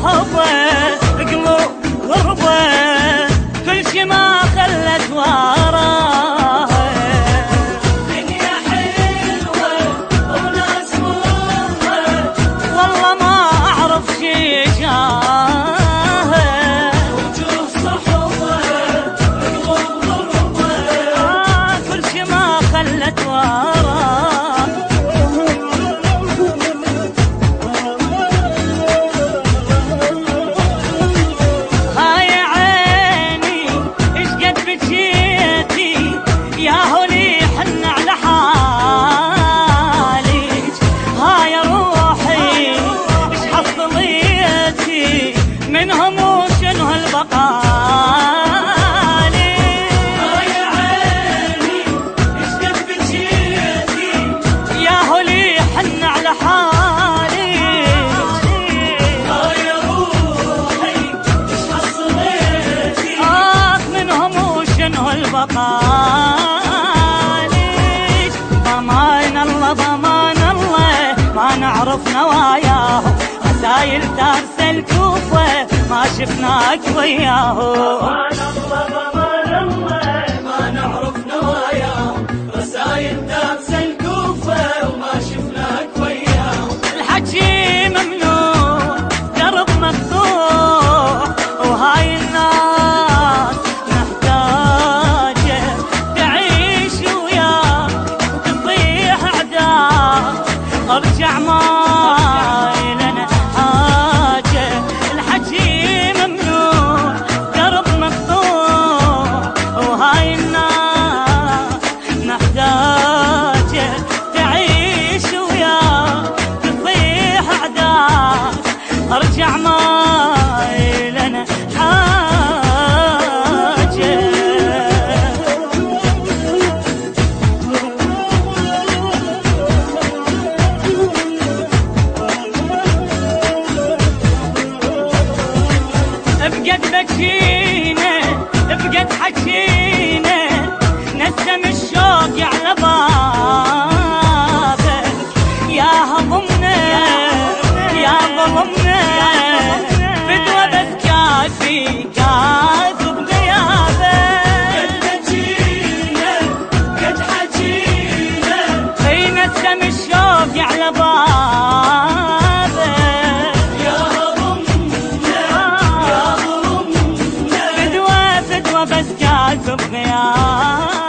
صحبه قلوب غربه كل شي ما خلت وراه. دنيا حلوه وناس مره والله ما اعرف شي جاه. وجوه صحبه قلوب غربه كل شي ما خلت وراه. منهم وشنو هالبقالي يا عيني ايش قد بجيتي يا هولي حن على حالي. يا روحي ايش حصليتي منهم وشنو هالبقالي. ضمان الله ضمان الله ما نعرف نواياهم رسايل ترسل كوفه ما شفناك وياه. ضمان الله ضمان الله ما نعرف نواياهم رسايل ترسل كوفه وما شفناك وياه. الحكي ممنوع درب مفتوح وهاي الناس محتاجه تعيش وياك وتصيح اعداء. ارجع ما ارجع ما لنا حاجه. بقد بكينا بقد حكينا نسم الشوق على بابك يا هضمنا يا ظلمنا بدوى بس كافي كاذب غيابك. قد بكينا قد حكينا اي نسم الشوق على بابك يا هضمنا يا ظلمنا بدوى بس كاذب غيابك.